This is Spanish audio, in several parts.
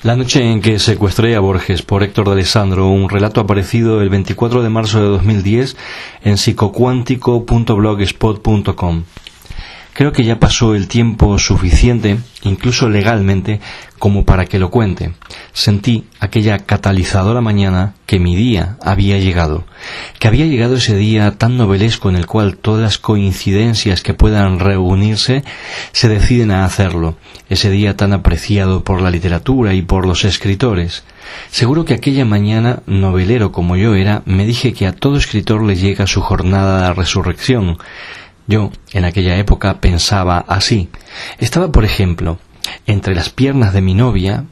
La noche en que secuestré a Borges por Héctor de Alessandro, un relato aparecido el 24 de marzo de 2010 en psicocuántico.blogspot.com. Creo que ya pasó el tiempo suficiente, incluso legalmente, como para que lo cuente. Sentí aquella catalizadora mañana que mi día había llegado, que había llegado ese día tan novelesco en el cual todas las coincidencias que puedan reunirse se deciden a hacerlo, ese día tan apreciado por la literatura y por los escritores. Seguro que aquella mañana, novelero como yo era, me dije que a todo escritor le llega su jornada de resurrección. Yo, en aquella época, pensaba así. Estaba, por ejemplo, entre las piernas de mi novia,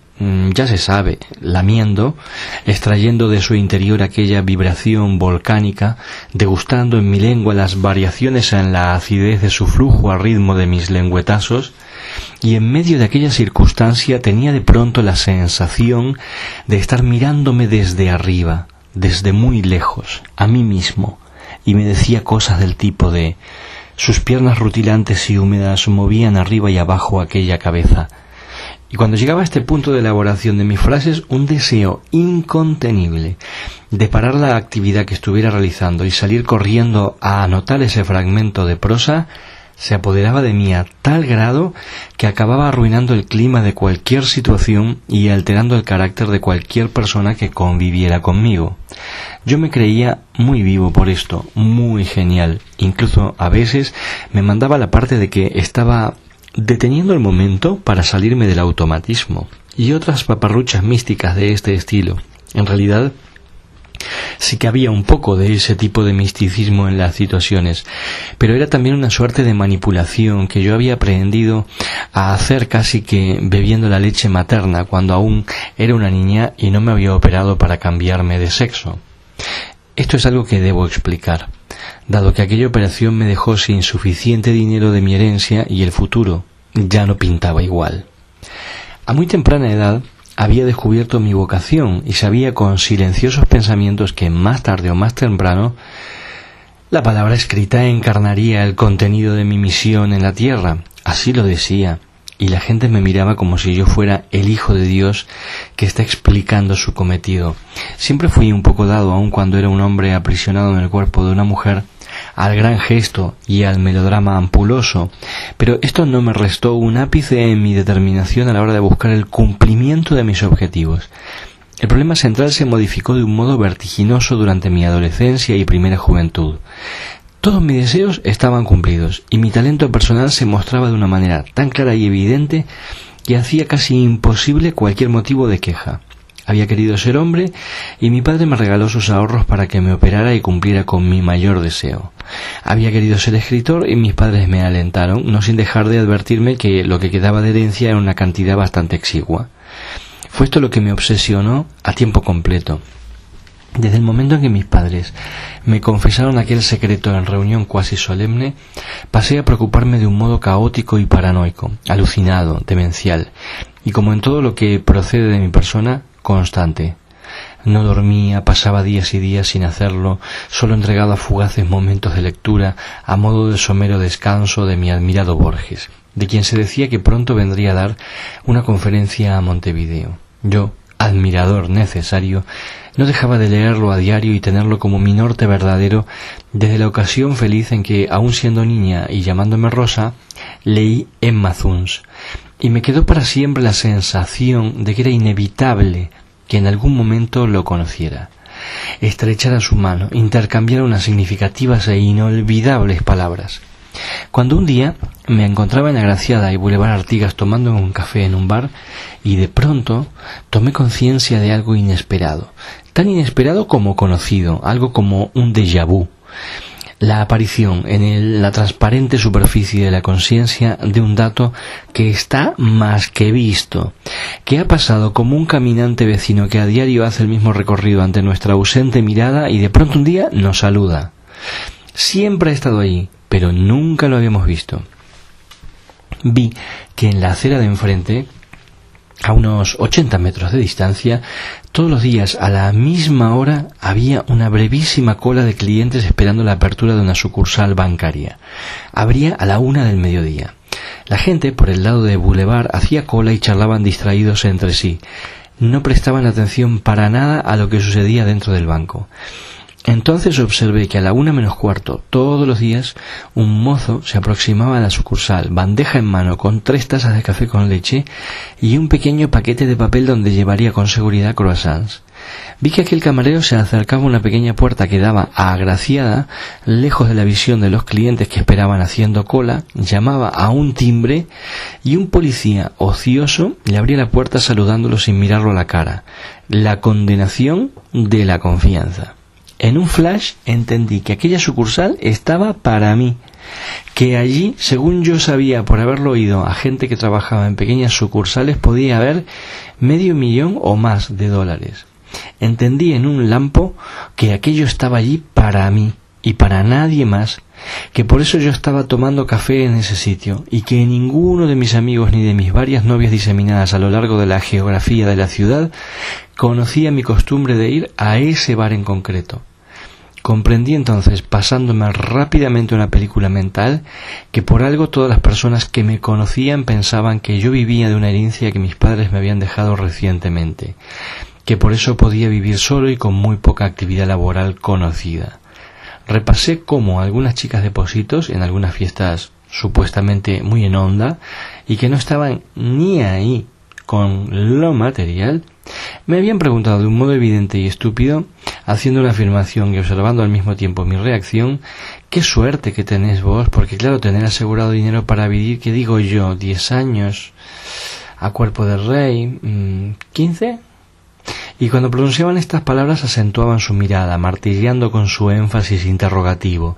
ya se sabe, lamiendo, extrayendo de su interior aquella vibración volcánica, degustando en mi lengua las variaciones en la acidez de su flujo al ritmo de mis lengüetazos, y en medio de aquella circunstancia tenía de pronto la sensación de estar mirándome desde arriba, desde muy lejos, a mí mismo, y me decía cosas del tipo de: sus piernas rutilantes y húmedas movían arriba y abajo aquella cabeza. Y cuando llegaba a este punto de elaboración de mis frases, un deseo incontenible de parar la actividad que estuviera realizando y salir corriendo a anotar ese fragmento de prosa se apoderaba de mí a tal grado que acababa arruinando el clima de cualquier situación y alterando el carácter de cualquier persona que conviviera conmigo. Yo me creía muy vivo por esto, muy genial. Incluso a veces me mandaba la parte de que estaba deteniendo el momento para salirme del automatismo y otras paparruchas místicas de este estilo. En realidad, sí que había un poco de ese tipo de misticismo en las situaciones, pero era también una suerte de manipulación que yo había aprendido a hacer casi que bebiendo la leche materna cuando aún era una niña y no me había operado para cambiarme de sexo. Esto es algo que debo explicar, dado que aquella operación me dejó sin suficiente dinero de mi herencia y el futuro ya no pintaba igual. A muy temprana edad había descubierto mi vocación y sabía con silenciosos pensamientos que más tarde o más temprano la palabra escrita encarnaría el contenido de mi misión en la tierra. Así lo decía, y la gente me miraba como si yo fuera el Hijo de Dios que está explicando su cometido. Siempre fui un poco dado, aun cuando era un hombre aprisionado en el cuerpo de una mujer, al gran gesto y al melodrama ampuloso, pero esto no me restó un ápice en mi determinación a la hora de buscar el cumplimiento de mis objetivos. El problema central se modificó de un modo vertiginoso durante mi adolescencia y primera juventud. Todos mis deseos estaban cumplidos y mi talento personal se mostraba de una manera tan clara y evidente que hacía casi imposible cualquier motivo de queja. Había querido ser hombre y mi padre me regaló sus ahorros para que me operara y cumpliera con mi mayor deseo. Había querido ser escritor y mis padres me alentaron, no sin dejar de advertirme que lo que quedaba de herencia era una cantidad bastante exigua. Fue esto lo que me obsesionó a tiempo completo. Desde el momento en que mis padres me confesaron aquel secreto en reunión cuasi solemne, pasé a preocuparme de un modo caótico y paranoico, alucinado, demencial, y como en todo lo que procede de mi persona, constante. No dormía, pasaba días y días sin hacerlo, solo entregado a fugaces momentos de lectura, a modo de somero descanso de mi admirado Borges, de quien se decía que pronto vendría a dar una conferencia a Montevideo. Yo, admirador necesario, no dejaba de leerlo a diario y tenerlo como mi norte verdadero desde la ocasión feliz en que, aun siendo niña y llamándome Rosa, leí Emma Zuns, y me quedó para siempre la sensación de que era inevitable que en algún momento lo conociera, estrechara su mano, intercambiara unas significativas e inolvidables palabras. Cuando un día me encontraba en Agraciada y Boulevard Artigas tomando un café en un bar, y de pronto tomé conciencia de algo inesperado, tan inesperado como conocido, algo como un déjà vu, la aparición en la transparente superficie de la conciencia de un dato que está más que visto, que ha pasado como un caminante vecino que a diario hace el mismo recorrido ante nuestra ausente mirada y de pronto un día nos saluda. Siempre ha estado allí, pero nunca lo habíamos visto. Vi que en la acera de enfrente, a unos 80 metros de distancia, todos los días a la misma hora había una brevísima cola de clientes esperando la apertura de una sucursal bancaria. Abría a la 1 del mediodía. La gente por el lado de Boulevard hacía cola y charlaban distraídos entre sí. no prestaban atención para nada a lo que sucedía dentro del banco. Entonces observé que a la 1:45, todos los días, un mozo se aproximaba a la sucursal, bandeja en mano, con 3 tazas de café con leche y un pequeño paquete de papel donde llevaría con seguridad croissants. Vi que aquel camarero se acercaba a una pequeña puerta que daba agraciada, lejos de la visión de los clientes que esperaban haciendo cola, llamaba a un timbre y un policía ocioso le abría la puerta saludándolo sin mirarlo a la cara. La condenación de la confianza. En un flash entendí que aquella sucursal estaba para mí, que allí, según yo sabía por haberlo oído a gente que trabajaba en pequeñas sucursales, podía haber $500,000 o más de dólares. Entendí en un lampo que aquello estaba allí para mí y para nadie más, que por eso yo estaba tomando café en ese sitio y que ninguno de mis amigos ni de mis varias novias diseminadas a lo largo de la geografía de la ciudad conocía mi costumbre de ir a ese bar en concreto. Comprendí entonces, pasándome rápidamente una película mental, que por algo todas las personas que me conocían pensaban que yo vivía de una herencia que mis padres me habían dejado recientemente, que por eso podía vivir solo y con muy poca actividad laboral conocida. Repasé cómo algunas chicas de Positos, en algunas fiestas supuestamente muy en onda, y que no estaban ni ahí con lo material, me habían preguntado de un modo evidente y estúpido, haciendo una afirmación y observando al mismo tiempo mi reacción: qué suerte que tenés vos, porque claro, tener asegurado dinero para vivir, ¿qué digo yo? 10 años a cuerpo de rey, 15. Y cuando pronunciaban estas palabras acentuaban su mirada, martilleando con su énfasis interrogativo.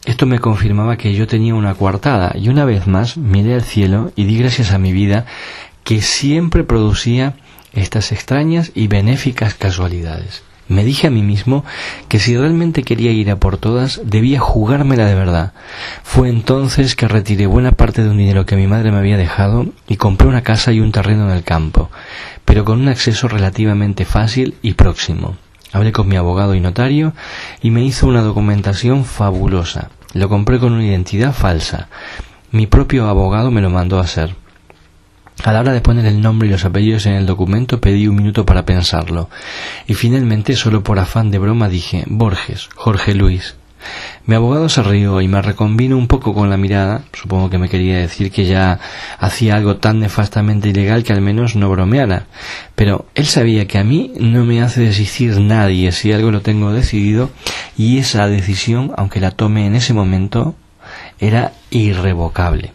Esto me confirmaba que yo tenía una coartada, y una vez más miré al cielo y di gracias a mi vida, que siempre producía estas extrañas y benéficas casualidades. Me dije a mí mismo que si realmente quería ir a por todas, debía jugármela de verdad. Fue entonces que retiré buena parte de un dinero que mi madre me había dejado y compré una casa y un terreno en el campo, pero con un acceso relativamente fácil y próximo. Hablé con mi abogado y notario y me hizo una documentación fabulosa. Lo compré con una identidad falsa. Mi propio abogado me lo mandó a hacer. A la hora de poner el nombre y los apellidos en el documento pedí un minuto para pensarlo, y finalmente, solo por afán de broma, dije: Borges, Jorge Luis. Mi abogado se rió y me reconvino un poco con la mirada. Supongo que me quería decir que ya hacía algo tan nefastamente ilegal que al menos no bromeara, pero él sabía que a mí no me hace desistir nadie si algo lo tengo decidido, y esa decisión, aunque la tome en ese momento, era irrevocable.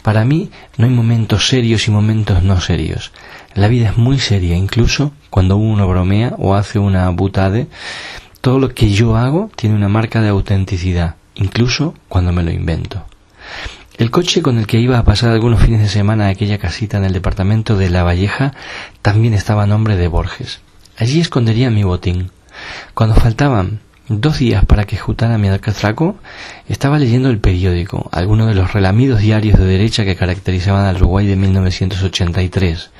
Para mí no hay momentos serios y momentos no serios. La vida es muy seria, incluso cuando uno bromea o hace una butade. Todo lo que yo hago tiene una marca de autenticidad, incluso cuando me lo invento. El coche con el que iba a pasar algunos fines de semana a aquella casita en el departamento de La Valleja también estaba a nombre de Borges. Allí escondería mi botín. Cuando faltaban 2 días para que ejecutara mi atraco, estaba leyendo el periódico, algunos de los relamidos diarios de derecha que caracterizaban al Uruguay de 1983,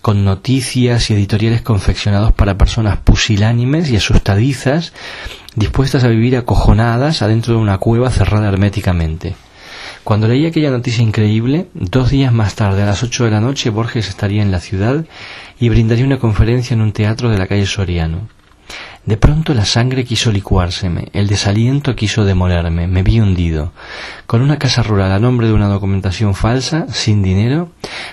con noticias y editoriales confeccionados para personas pusilánimes y asustadizas, dispuestas a vivir acojonadas adentro de una cueva cerrada herméticamente. Cuando leí aquella noticia increíble, 2 días más tarde, a las 8 de la noche, Borges estaría en la ciudad y brindaría una conferencia en un teatro de la calle Soriano. De pronto la sangre quiso licuárseme, el desaliento quiso demolerme, me vi hundido, con una casa rural a nombre de una documentación falsa, sin dinero,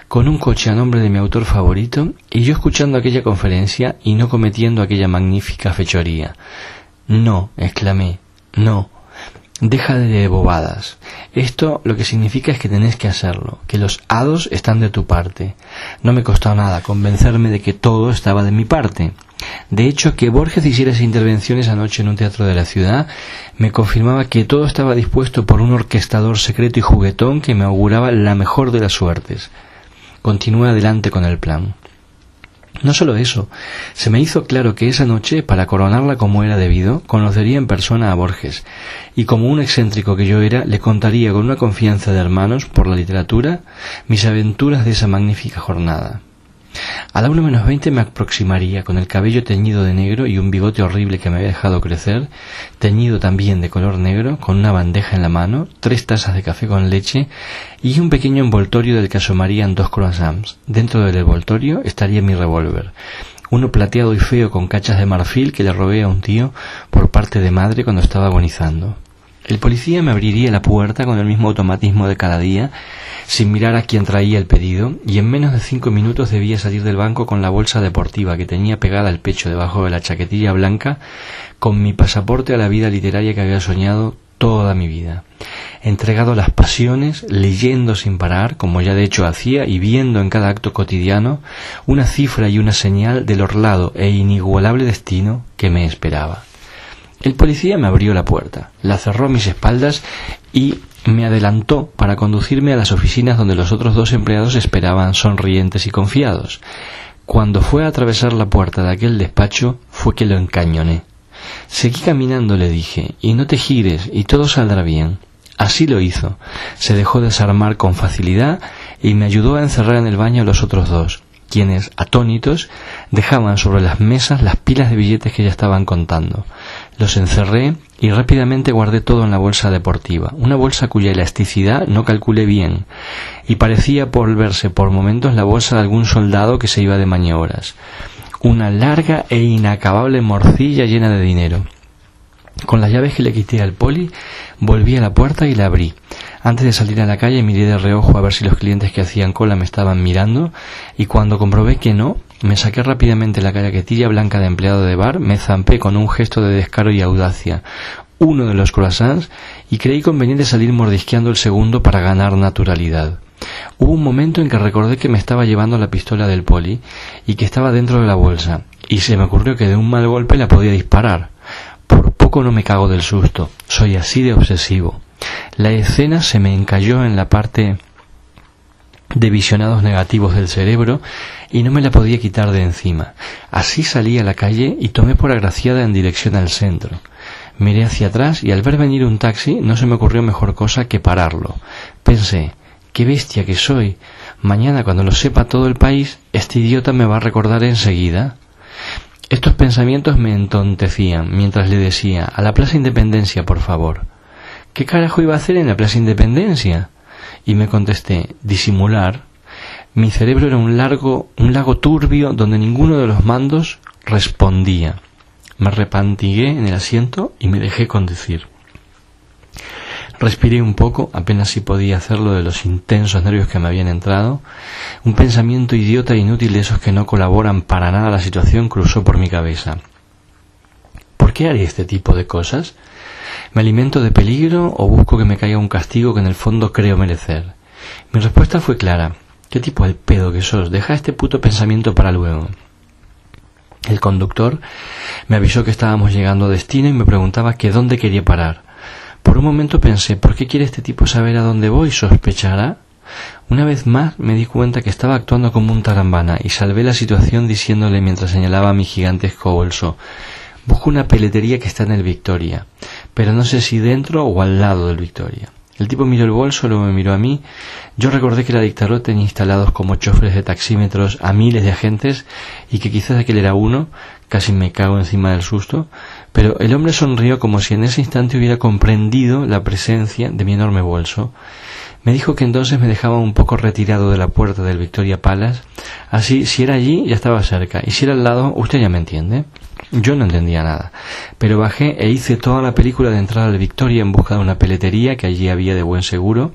con un coche a nombre de mi autor favorito, y yo escuchando aquella conferencia y no cometiendo aquella magnífica fechoría. No, exclamé, no. Deja de bobadas. Esto lo que significa es que tenés que hacerlo, que los hados están de tu parte. No me costó nada convencerme de que todo estaba de mi parte. De hecho, que Borges hiciera esa intervención esa noche en un teatro de la ciudad me confirmaba que todo estaba dispuesto por un orquestador secreto y juguetón que me auguraba la mejor de las suertes. Continué adelante con el plan. No solo eso, se me hizo claro que esa noche, para coronarla como era debido, conocería en persona a Borges, y como un excéntrico que yo era, le contaría con una confianza de hermanos por la literatura mis aventuras de esa magnífica jornada. A la 1:20 me aproximaría con el cabello teñido de negro y un bigote horrible que me había dejado crecer, teñido también de color negro, con una bandeja en la mano, 3 tazas de café con leche y un pequeño envoltorio del que asomarían 2 croissants. Dentro del envoltorio estaría mi revólver, uno plateado y feo con cachas de marfil que le robé a un tío por parte de madre cuando estaba agonizando. El policía me abriría la puerta con el mismo automatismo de cada día, sin mirar a quién traía el pedido, y en menos de 5 minutos debía salir del banco con la bolsa deportiva que tenía pegada al pecho debajo de la chaquetilla blanca, con mi pasaporte a la vida literaria que había soñado toda mi vida. Entregado a las pasiones, leyendo sin parar, como ya de hecho hacía, y viendo en cada acto cotidiano una cifra y una señal del orlado e inigualable destino que me esperaba. El policía me abrió la puerta, la cerró a mis espaldas y me adelantó para conducirme a las oficinas donde los otros 2 empleados esperaban sonrientes y confiados. Cuando fue a atravesar la puerta de aquel despacho fue que lo encañoné. Seguí caminando, le dije, y no te gires y todo saldrá bien. Así lo hizo. Se dejó desarmar con facilidad y me ayudó a encerrar en el baño a los otros 2, quienes, atónitos, dejaban sobre las mesas las pilas de billetes que ya estaban contando. Los encerré y rápidamente guardé todo en la bolsa deportiva, una bolsa cuya elasticidad no calculé bien, y parecía volverse por momentos la bolsa de algún soldado que se iba de maniobras. Una larga e inacabable morcilla llena de dinero. Con las llaves que le quité al poli, volví a la puerta y la abrí. Antes de salir a la calle miré de reojo a ver si los clientes que hacían cola me estaban mirando, y cuando comprobé que no, me saqué rápidamente la chaquetilla blanca de empleado de bar, me zampé con un gesto de descaro y audacia uno de los croissants y creí conveniente salir mordisqueando el segundo para ganar naturalidad. Hubo un momento en que recordé que me estaba llevando la pistola del poli y que estaba dentro de la bolsa, y se me ocurrió que de un mal golpe la podía disparar. Por poco no me cago del susto, soy así de obsesivo. La escena se me encalló en la parte de visionados negativos del cerebro y no me la podía quitar de encima. Así salí a la calle y tomé por agraciada en dirección al centro. Miré hacia atrás y al ver venir un taxi no se me ocurrió mejor cosa que pararlo. Pensé, qué bestia que soy. Mañana, cuando lo sepa todo el país, este idiota me va a recordar enseguida. Estos pensamientos me entontecían mientras le decía, a la Plaza Independencia, por favor. ¿Qué carajo iba a hacer en la Plaza Independencia? Y me contesté, disimular. Mi cerebro era un lago turbio donde ninguno de los mandos respondía. Me repantigué en el asiento y me dejé conducir. Respiré un poco, apenas si podía hacerlo de los intensos nervios que me habían entrado. Un pensamiento idiota e inútil de esos que no colaboran para nada a la situación cruzó por mi cabeza. ¿Por qué haré este tipo de cosas? ¿Me alimento de peligro o busco que me caiga un castigo que en el fondo creo merecer? Mi respuesta fue clara. ¿Qué tipo de pedo que sos? Deja este puto pensamiento para luego. El conductor me avisó que estábamos llegando a destino y me preguntaba que dónde quería parar. Por un momento pensé, ¿por qué quiere este tipo saber a dónde voy? ¿Sospechará? Una vez más me di cuenta que estaba actuando como un tarambana y salvé la situación diciéndole mientras señalaba mi gigantesco bolso: busco una peletería que está en el Victoria, pero no sé si dentro o al lado del Victoria. El tipo miró el bolso, luego me miró a mí. Yo recordé que la dictadura tenía instalados como choferes de taxímetros a miles de agentes y que quizás aquel era uno. Casi me cago encima del susto, pero el hombre sonrió como si en ese instante hubiera comprendido la presencia de mi enorme bolso. Me dijo que entonces me dejaba un poco retirado de la puerta del Victoria Palace, así si era allí ya estaba cerca, y si era al lado, usted ya me entiende. Yo no entendía nada, pero bajé e hice toda la película de entrar al Victoria en busca de una peletería que allí había de buen seguro,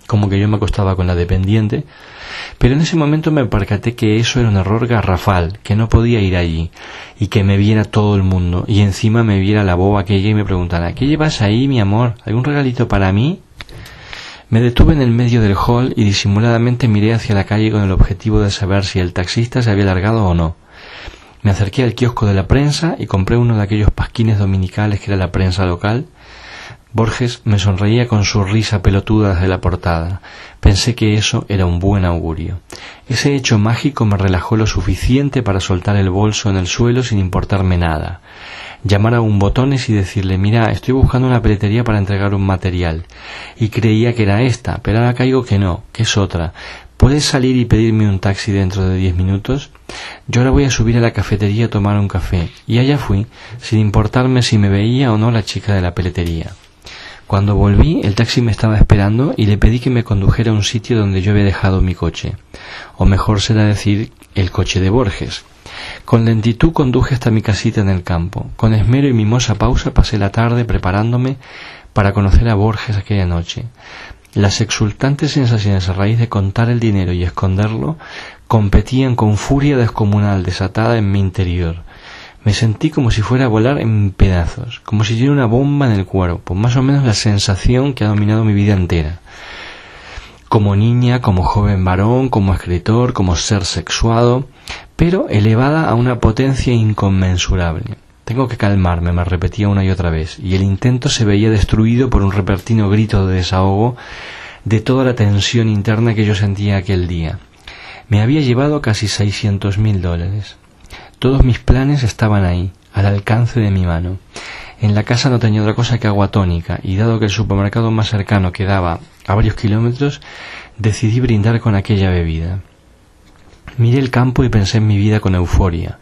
como que yo me acostaba con la dependiente, pero en ese momento me percaté que eso era un error garrafal, que no podía ir allí, y que me viera todo el mundo, y encima me viera la boba aquella y me preguntara, ¿qué llevas ahí, mi amor? ¿Algún regalito para mí? Me detuve en el medio del hall y disimuladamente miré hacia la calle con el objetivo de saber si el taxista se había largado o no. Me acerqué al kiosco de la prensa y compré uno de aquellos pasquines dominicales que era la prensa local. Borges me sonreía con su risa pelotuda desde la portada. Pensé que eso era un buen augurio. Ese hecho mágico me relajó lo suficiente para soltar el bolso en el suelo sin importarme nada. Llamar a un Botones y decirle, mira, estoy buscando una peletería para entregar un material. Y creía que era esta, pero ahora caigo que no, que es otra. ¿puedes salir y pedirme un taxi dentro de 10 minutos? Yo ahora voy a subir a la cafetería a tomar un café. Y allá fui, sin importarme si me veía o no la chica de la peletería. Cuando volví, el taxi me estaba esperando y le pedí que me condujera a un sitio donde yo había dejado mi coche. O mejor será decir, el coche de Borges. Con lentitud conduje hasta mi casita en el campo. Con esmero y mimosa pausa pasé la tarde preparándome para conocer a Borges aquella noche. Las exultantes sensaciones a raíz de contar el dinero y esconderlo competían con furia descomunal desatada en mi interior. Me sentí como si fuera a volar en pedazos, como si tuviera una bomba en el cuerpo, más o menos la sensación que ha dominado mi vida entera. Como niña, como joven varón, como escritor, como ser sexuado, pero elevada a una potencia inconmensurable. Tengo que calmarme, me repetía una y otra vez, y el intento se veía destruido por un repentino grito de desahogo de toda la tensión interna que yo sentía aquel día. Me había llevado casi $600,000. Todos mis planes estaban ahí, al alcance de mi mano. En la casa no tenía otra cosa que agua tónica, y dado que el supermercado más cercano quedaba a varios kilómetros, decidí brindar con aquella bebida. Miré el campo y pensé en mi vida con euforia.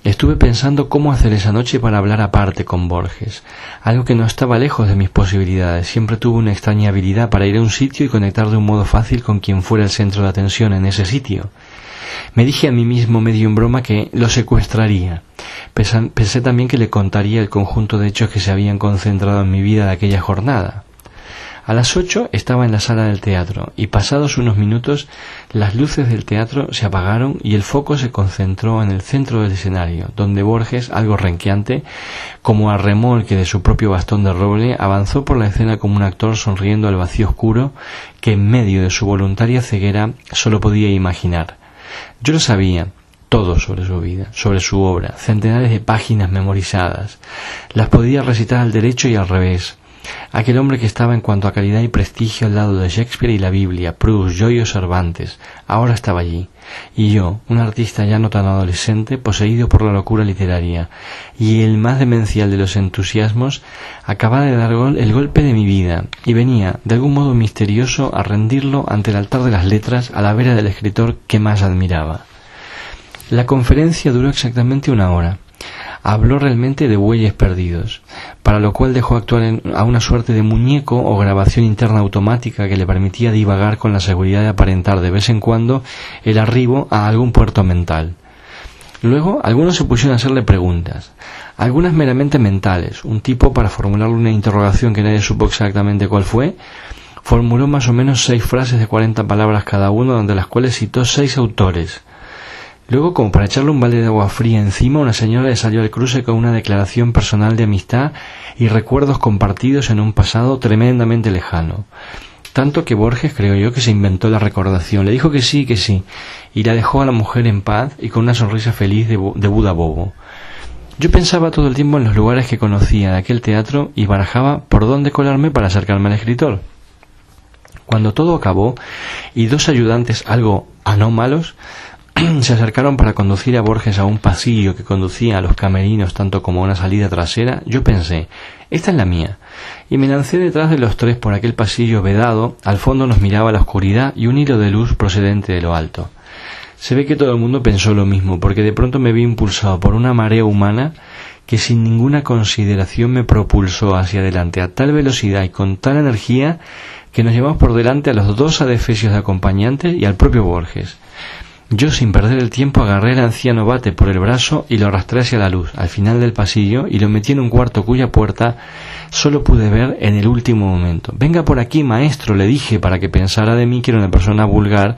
Estuve pensando cómo hacer esa noche para hablar aparte con Borges, algo que no estaba lejos de mis posibilidades. Siempre tuve una extraña habilidad para ir a un sitio y conectar de un modo fácil con quien fuera el centro de atención en ese sitio. Me dije a mí mismo medio en broma que lo secuestraría. Pensé también que le contaría el conjunto de hechos que se habían concentrado en mi vida de aquella jornada. A las 8 estaba en la sala del teatro y pasados unos minutos las luces del teatro se apagaron y el foco se concentró en el centro del escenario, donde Borges, algo renqueante, como a remolque de su propio bastón de roble, avanzó por la escena como un actor sonriendo al vacío oscuro que en medio de su voluntaria ceguera solo podía imaginar. Yo lo sabía, todo sobre su vida, sobre su obra, centenares de páginas memorizadas. Las podía recitar al derecho y al revés. Aquel hombre que estaba en cuanto a calidad y prestigio al lado de Shakespeare y la Biblia, Proust, Joy o Cervantes, ahora estaba allí. Y yo, un artista ya no tan adolescente, poseído por la locura literaria, y el más demencial de los entusiasmos, acababa de dar el golpe de mi vida, y venía, de algún modo misterioso, a rendirlo ante el altar de las letras a la vera del escritor que más admiraba. La conferencia duró exactamente 1 hora. Habló realmente de bueyes perdidos, para lo cual dejó actuar a una suerte de muñeco o grabación interna automática que le permitía divagar con la seguridad de aparentar de vez en cuando el arribo a algún puerto mental. Luego, algunos se pusieron a hacerle preguntas, algunas meramente mentales. Un tipo, para formularle una interrogación que nadie supo exactamente cuál fue, formuló más o menos 6 frases de 40 palabras cada uno, de las cuales citó 6 autores. Luego, como para echarle un balde de agua fría encima, una señora le salió al cruce con una declaración personal de amistad y recuerdos compartidos en un pasado tremendamente lejano. Tanto que Borges, creo yo, que se inventó la recordación. Le dijo que sí, y la dejó a la mujer en paz y con una sonrisa feliz de Buda bobo. Yo pensaba todo el tiempo en los lugares que conocía de aquel teatro y barajaba por dónde colarme para acercarme al escritor. Cuando todo acabó y 2 ayudantes algo anómalos se acercaron para conducir a Borges a un pasillo que conducía a los camerinos tanto como a una salida trasera, yo pensé, esta es la mía, y me lancé detrás de los 3 por aquel pasillo vedado. Al fondo nos miraba la oscuridad y un hilo de luz procedente de lo alto. Se ve que todo el mundo pensó lo mismo, porque de pronto me vi impulsado por una marea humana que sin ninguna consideración me propulsó hacia adelante a tal velocidad y con tal energía que nos llevamos por delante a los 2 adefesios de acompañantes y al propio Borges. Yo, sin perder el tiempo, agarré al anciano Bate por el brazo y lo arrastré hacia la luz, al final del pasillo, y lo metí en un cuarto cuya puerta solo pude ver en el último momento. «Venga por aquí, maestro», le dije, para que pensara de mí que era una persona vulgar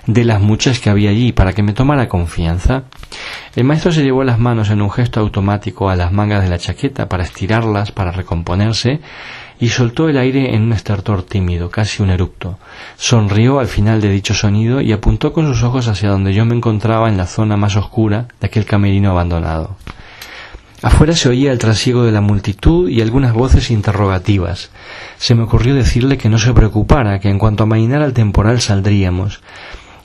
de las muchas que había allí, para que me tomara confianza. El maestro se llevó las manos en un gesto automático a las mangas de la chaqueta para estirarlas, para recomponerse, y soltó el aire en un estertor tímido, casi un eructo. Sonrió al final de dicho sonido y apuntó con sus ojos hacia donde yo me encontraba en la zona más oscura de aquel camerino abandonado. Afuera se oía el trasiego de la multitud y algunas voces interrogativas. Se me ocurrió decirle que no se preocupara, que en cuanto amainara el temporal saldríamos.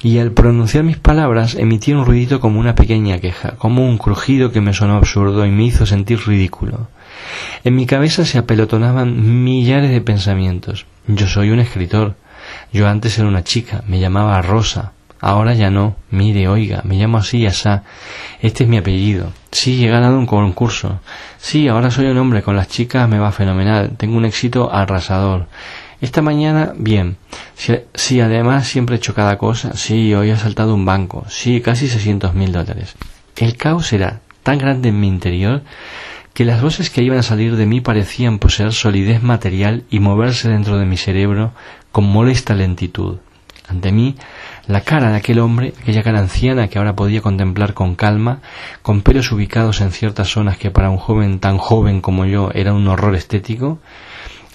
Y al pronunciar mis palabras emití un ruidito como una pequeña queja, como un crujido que me sonó absurdo y me hizo sentir ridículo. En mi cabeza se apelotonaban millares de pensamientos. Yo soy un escritor. Yo antes era una chica, me llamaba Rosa. Ahora ya no. Mire, oiga, me llamo así y asá. Este es mi apellido. Sí, he ganado un concurso. Sí, ahora soy un hombre, con las chicas me va fenomenal. Tengo un éxito arrasador. Esta mañana, bien. Sí, además siempre he hecho cada cosa. Sí, hoy he asaltado un banco. Sí, casi $600.000. El caos era tan grande en mi interior que las voces que iban a salir de mí parecían poseer solidez material y moverse dentro de mi cerebro con molesta lentitud. Ante mí, la cara de aquel hombre, aquella cara anciana que ahora podía contemplar con calma, con pelos ubicados en ciertas zonas que para un joven tan joven como yo era un horror estético,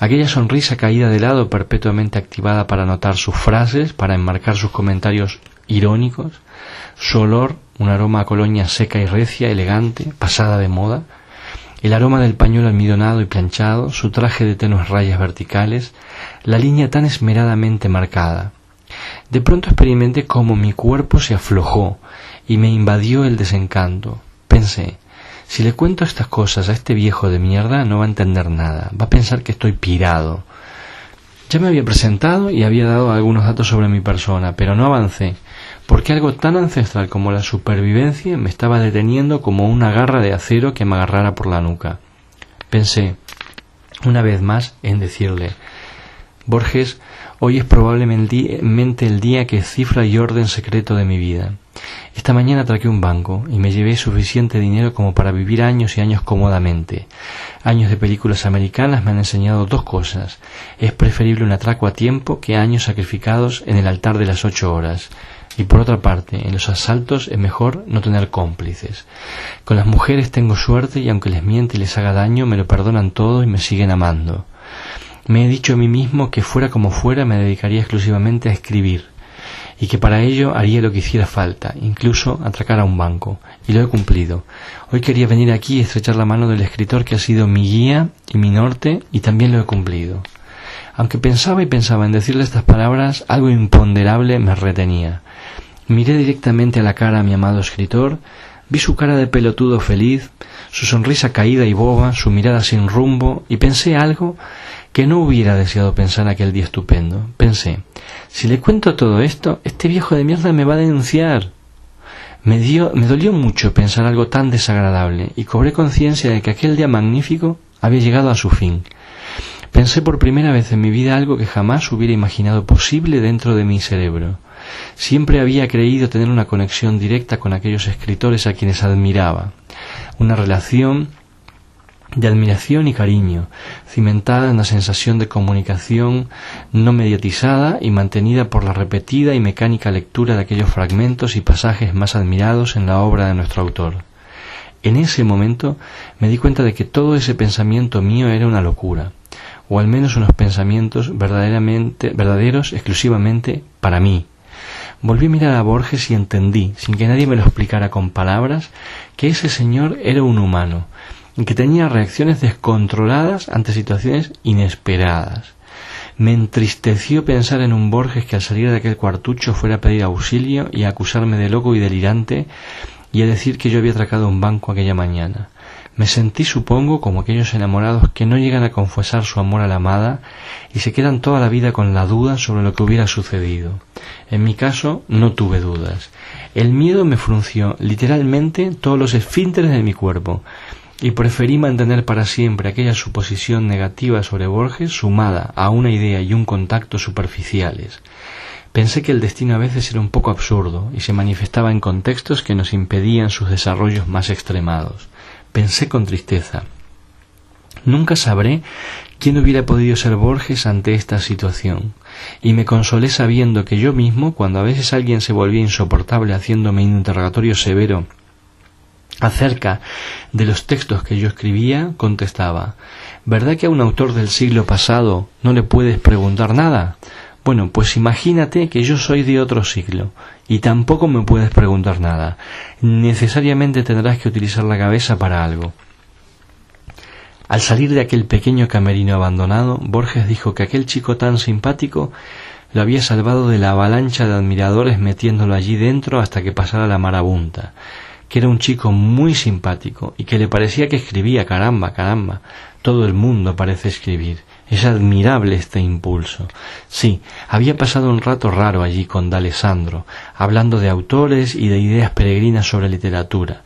aquella sonrisa caída de lado perpetuamente activada para anotar sus frases, para enmarcar sus comentarios irónicos, su olor, un aroma a colonia seca y recia, elegante, pasada de moda, el aroma del pañuelo almidonado y planchado, su traje de tenues rayas verticales, la línea tan esmeradamente marcada. De pronto experimenté cómo mi cuerpo se aflojó y me invadió el desencanto. Pensé, si le cuento estas cosas a este viejo de mierda no va a entender nada, va a pensar que estoy pirado. Ya me había presentado y había dado algunos datos sobre mi persona, pero no avancé, porque algo tan ancestral como la supervivencia me estaba deteniendo como una garra de acero que me agarrara por la nuca. Pensé, una vez más, en decirle, Borges, hoy es probablemente el día que cifra y orden secreto de mi vida. Esta mañana atraqué un banco y me llevé suficiente dinero como para vivir años y años cómodamente. Años de películas americanas me han enseñado dos cosas. Es preferible un atraco a tiempo que años sacrificados en el altar de las 8 horas. Y por otra parte, en los asaltos es mejor no tener cómplices. Con las mujeres tengo suerte y aunque les miente y les haga daño, me lo perdonan todo y me siguen amando. Me he dicho a mí mismo que fuera como fuera me dedicaría exclusivamente a escribir y que para ello haría lo que hiciera falta, incluso atracar a un banco, y lo he cumplido. Hoy quería venir aquí y estrechar la mano del escritor que ha sido mi guía y mi norte, y también lo he cumplido. Aunque pensaba y pensaba en decirle estas palabras, algo imponderable me retenía. Miré directamente a la cara a mi amado escritor, vi su cara de pelotudo feliz, su sonrisa caída y boba, su mirada sin rumbo, y pensé algo que no hubiera deseado pensar aquel día estupendo. Pensé, si le cuento todo esto, este viejo de mierda me va a denunciar. Me dolió mucho pensar algo tan desagradable, y cobré conciencia de que aquel día magnífico había llegado a su fin. Pensé por primera vez en mi vida algo que jamás hubiera imaginado posible dentro de mi cerebro. Siempre había creído tener una conexión directa con aquellos escritores a quienes admiraba, una relación de admiración y cariño, cimentada en la sensación de comunicación no mediatizada y mantenida por la repetida y mecánica lectura de aquellos fragmentos y pasajes más admirados en la obra de nuestro autor. En ese momento me di cuenta de que todo ese pensamiento mío era una locura, o al menos unos pensamientos verdaderos exclusivamente para mí. Volví a mirar a Borges y entendí, sin que nadie me lo explicara con palabras, que ese señor era un humano, y que tenía reacciones descontroladas ante situaciones inesperadas. Me entristeció pensar en un Borges que al salir de aquel cuartucho fuera a pedir auxilio y a acusarme de loco y delirante y a decir que yo había atracado un banco aquella mañana. Me sentí, supongo, como aquellos enamorados que no llegan a confesar su amor a la amada y se quedan toda la vida con la duda sobre lo que hubiera sucedido. En mi caso, no tuve dudas. El miedo me frunció literalmente todos los esfínteres de mi cuerpo y preferí mantener para siempre aquella suposición negativa sobre Borges sumada a una idea y un contacto superficiales. Pensé que el destino a veces era un poco absurdo y se manifestaba en contextos que nos impedían sus desarrollos más extremados. Pensé con tristeza. Nunca sabré quién hubiera podido ser Borges ante esta situación, y me consolé sabiendo que yo mismo, cuando a veces alguien se volvía insoportable haciéndome un interrogatorio severo acerca de los textos que yo escribía, contestaba, ¿verdad que a un autor del siglo pasado no le puedes preguntar nada? Bueno, pues imagínate que yo soy de otro siglo y tampoco me puedes preguntar nada. Necesariamente tendrás que utilizar la cabeza para algo. Al salir de aquel pequeño camerino abandonado, Borges dijo que aquel chico tan simpático lo había salvado de la avalancha de admiradores metiéndolo allí dentro hasta que pasara la marabunta, que era un chico muy simpático y que le parecía que escribía, caramba, Todo el mundo parece escribir. Es admirable este impulso. Sí, había pasado un rato raro allí con D'Alessandro, hablando de autores y de ideas peregrinas sobre literatura.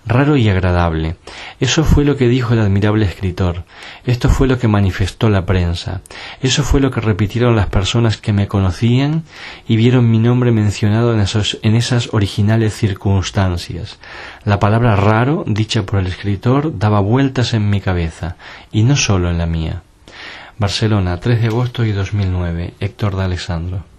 Raro y agradable. Eso fue lo que dijo el admirable escritor. Esto fue lo que manifestó la prensa. Eso fue lo que repitieron las personas que me conocían y vieron mi nombre mencionado en esas originales circunstancias. La palabra raro, dicha por el escritor, daba vueltas en mi cabeza, y no solo en la mía. Barcelona, 3 de agosto de 2009. Héctor D'Alessandro.